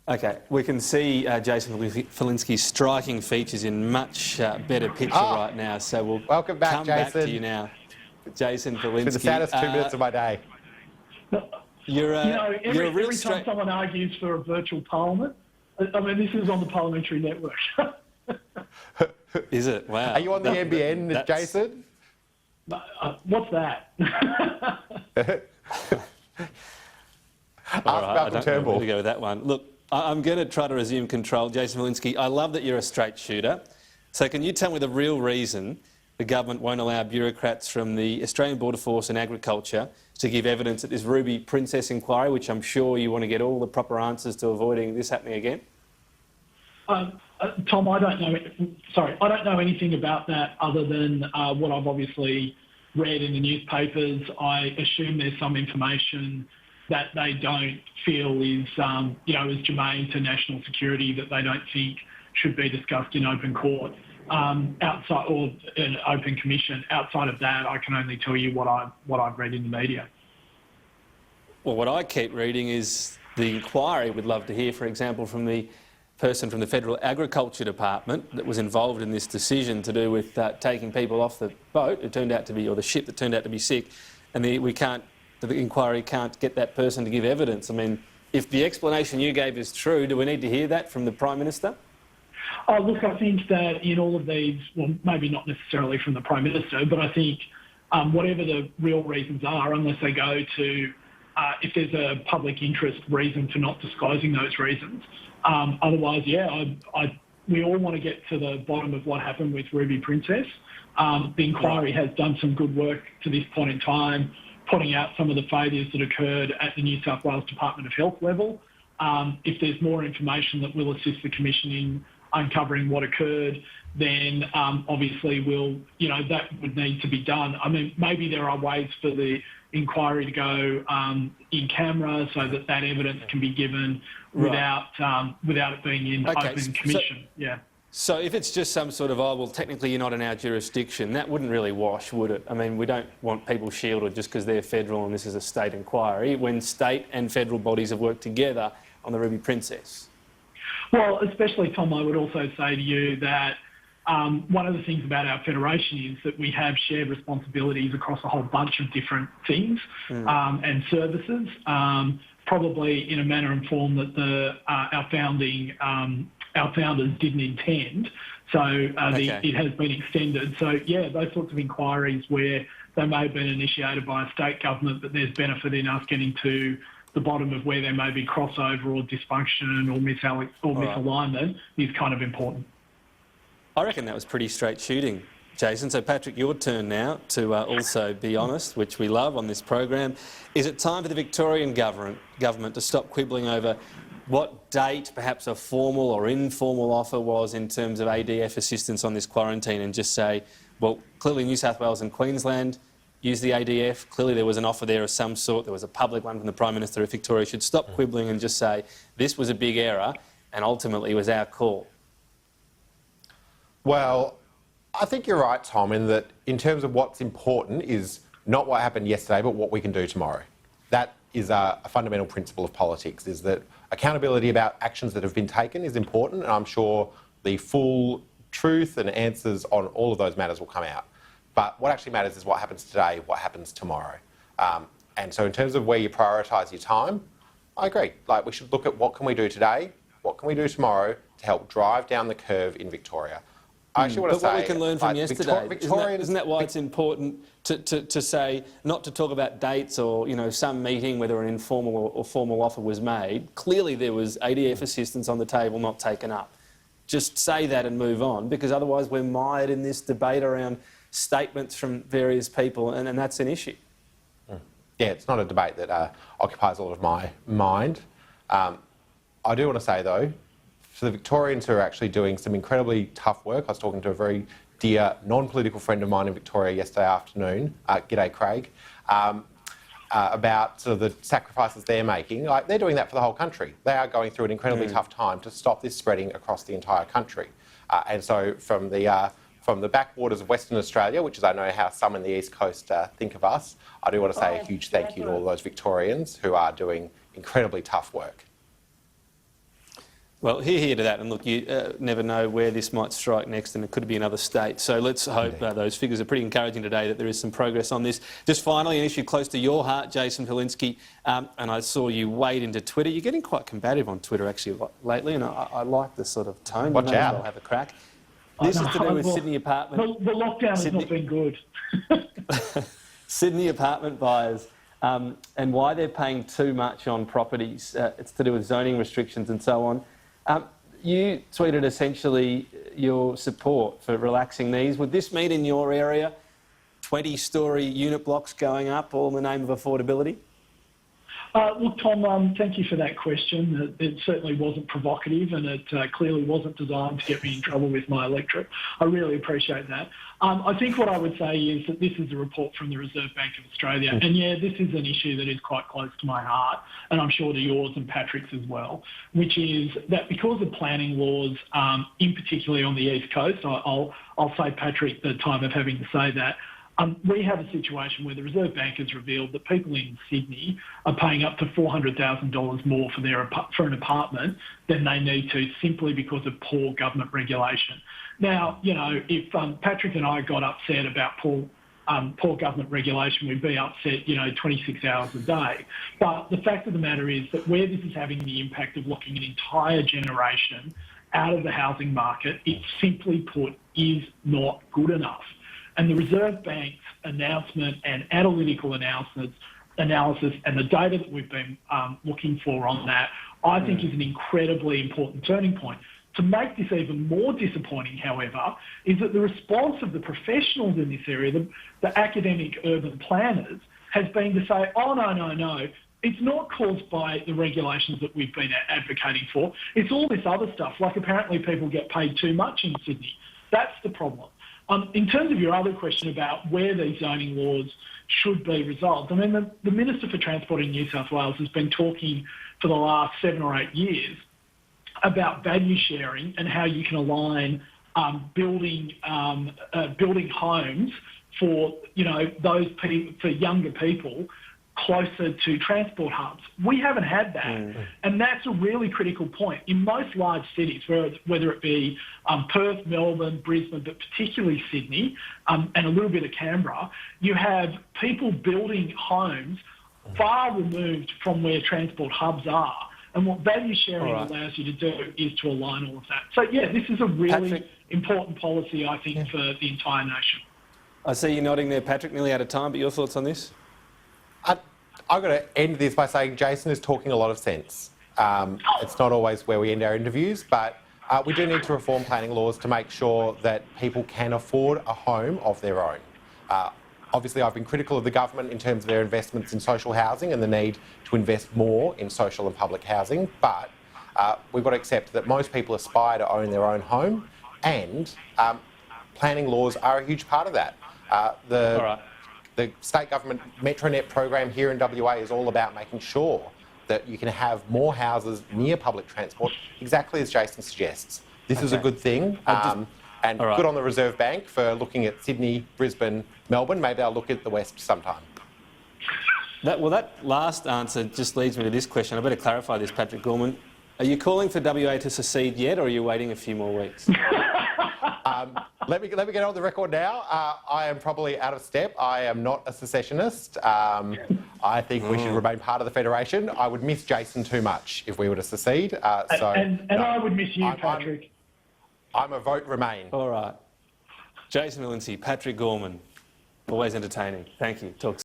Okay, we can see Jason Falinski's striking features in much better picture right now, so we'll welcome back, come Jason. back to you now. Jason Falinski. It's been the saddest 2 minutes of my day. Every time someone argues for a virtual parliament, I mean, this is on the parliamentary network. Is it? Wow. Are you on the NBN, Jason? What's that? Ask Malcolm Turnbull. To go with that one. Look, I'm going to try to resume control. Jason Falinski, I love that you're a straight shooter. So can you tell me the real reason the government won't allow bureaucrats from the Australian Border Force and Agriculture to give evidence at this Ruby Princess inquiry, which I'm sure you want to get all the proper answers to avoiding this happening again? Tom, I don't know anything about that other than what I've obviously read in the newspapers. I assume there's some information that they don't feel is, is germane to national security, that they don't think should be discussed in open court, outside or an open commission. Outside of that, I can only tell you what I've read in the media. Well, what I keep reading is the inquiry. We'd love to hear, for example, from the person from the Federal Agriculture Department that was involved in this decision to do with taking people off the boat. It turned out to be, or the ship that turned out to be sick, and the inquiry can't get that person to give evidence. I mean, if the explanation you gave is true, do we need to hear that from the Prime Minister? Oh, look, I think that in all of these, well, maybe not necessarily from the Prime Minister, but I think whatever the real reasons are, unless they go to, if there's a public interest reason for not disclosing those reasons. Otherwise, yeah, we all want to get to the bottom of what happened with Ruby Princess. The inquiry has done some good work to this point in time, pointing out some of the failures that occurred at the New South Wales Department of Health level. If there's more information that will assist the Commission in uncovering what occurred, then obviously that would need to be done. I mean, maybe there are ways for the inquiry to go in camera so that evidence can be given without it being in open commission. So if it's just some sort of, oh, well, technically you're not in our jurisdiction, that wouldn't really wash, would it? I mean, we don't want people shielded just because they're federal and this is a state inquiry, when state and federal bodies have worked together on the Ruby Princess. Well, especially, Tom, I would also say to you that one of the things about our federation is that we have shared responsibilities across a whole bunch of different things and services, probably in a manner and form that our founders didn't intend. So it has been extended. So, yeah, those sorts of inquiries where they may have been initiated by a state government, but there's benefit in us getting to the bottom of where there may be crossover or dysfunction or misalignment is kind of important. I reckon that was pretty straight shooting, Jason. So, Patrick, your turn now to also be honest, which we love on this program. Is it time for the Victorian government to stop quibbling over what date perhaps a formal or informal offer was in terms of ADF assistance on this quarantine and just say, well, clearly New South Wales and Queensland use the ADF. Clearly there was an offer there of some sort. There was a public one from the Prime Minister of Victoria. Should stop quibbling and just say, this was a big error and ultimately it was our call. Well, I think you're right, Tom, in that in terms of what's important is not what happened yesterday, but what we can do tomorrow. That is a fundamental principle of politics, is that accountability about actions that have been taken is important, and I'm sure the full truth and answers on all of those matters will come out. But what actually matters is what happens today, what happens tomorrow. And so in terms of where you prioritise your time, I agree. Like, we should look at what can we do today, what can we do tomorrow to help drive down the curve in Victoria. I actually want to say... But what we can learn from yesterday, isn't that why it's important to say, not to talk about dates or, some meeting, whether an informal or formal offer was made. Clearly there was ADF assistance on the table not taken up. Just say that and move on, because otherwise we're mired in this debate around statements from various people, and that's an issue. Yeah, it's not a debate that occupies a lot of my mind. I do want to say, though, for the Victorians who are actually doing some incredibly tough work, I was talking to a very dear non-political friend of mine in Victoria yesterday afternoon, g'day Craig, about sort of the sacrifices they're making. Like, they're doing that for the whole country. They are going through an incredibly tough time to stop this spreading across the entire country. And so from the backwaters of Western Australia, which is I know how some in the East Coast think of us, I do want to say a huge thank you to all those Victorians who are doing incredibly tough work. Well, hear to that. And look, you never know where this might strike next, and it could be another state. So let's hope those figures are pretty encouraging today, that there is some progress on this. Just finally, an issue close to your heart, Jason Falinski, and I saw you wade into Twitter. You're getting quite combative on Twitter, actually, lately, and I like the sort of tone. Watch out. I'll have a crack. This is to do with Sydney apartment... The lockdown has not been good. Sydney apartment buyers and why they're paying too much on properties. It's to do with zoning restrictions and so on. You tweeted essentially your support for relaxing these. Would this mean in your area 20-storey unit blocks going up, all in the name of affordability? Look, Tom, thank you for that question. It certainly wasn't provocative, and it clearly wasn't designed to get me in trouble with my electorate. I really appreciate that. I think what I would say is that this is a report from the Reserve Bank of Australia, and yeah, this is an issue that is quite close to my heart, and I'm sure to yours and Patrick's as well, which is that because of planning laws, in particularly on the East Coast, I'll say, Patrick, the time of having to say that, we have a situation where the Reserve Bank has revealed that people in Sydney are paying up to $400,000 more for an apartment than they need to, simply because of poor government regulation. Now, you know, if Patrick and I got upset about poor government regulation, we'd be upset, 26 hours a day. But the fact of the matter is that where this is having the impact of locking an entire generation out of the housing market, it simply put is not good enough. And the Reserve Bank's announcement and analytical analysis and the data that we've been looking for on that, I think is an incredibly important turning point. To make this even more disappointing, however, is that the response of the professionals in this area, the academic urban planners, has been to say, oh, no, it's not caused by the regulations that we've been advocating for. It's all this other stuff, like apparently people get paid too much in Sydney. That's the problem. In terms of your other question about where these zoning laws should be resolved, I mean, the Minister for Transport in New South Wales has been talking for the last 7 or 8 years about value sharing and how you can align building homes for those people, for younger people, closer to transport hubs. We haven't had that, and that's a really critical point. In most large cities, whether it be Perth, Melbourne, Brisbane, but particularly Sydney and a little bit of Canberra, you have people building homes far removed from where transport hubs are. And what value sharing allows you to do is to align all of that. So, yeah, this is a really important policy, I think, for the entire nation. I see you nodding there, Patrick. Nearly out of time, but your thoughts on this? I've got to end this by saying Jason is talking a lot of sense. It's not always where we end our interviews, but we do need to reform planning laws to make sure that people can afford a home of their own. Obviously, I've been critical of the government in terms of their investments in social housing and the need to invest more in social and public housing, but we've got to accept that most people aspire to own their own home, and planning laws are a huge part of that. The state government MetroNet program here in WA is all about making sure that you can have more houses near public transport, exactly as Jason suggests. This is a good thing, and good on the Reserve Bank for looking at Sydney, Brisbane, Melbourne. Maybe I'll look at the West sometime. That last answer just leads me to this question. I better clarify this, Patrick Gorman. Are you calling for WA to secede yet, or are you waiting a few more weeks? Let me get on the record now. I am probably out of step. I am not a secessionist. I think we should remain part of the Federation. I would miss Jason too much if we were to secede. I would miss you, Patrick. I'm a vote Remain. All right. Jason Falinski, Patrick Gorman, always entertaining. Thank you. Talk soon.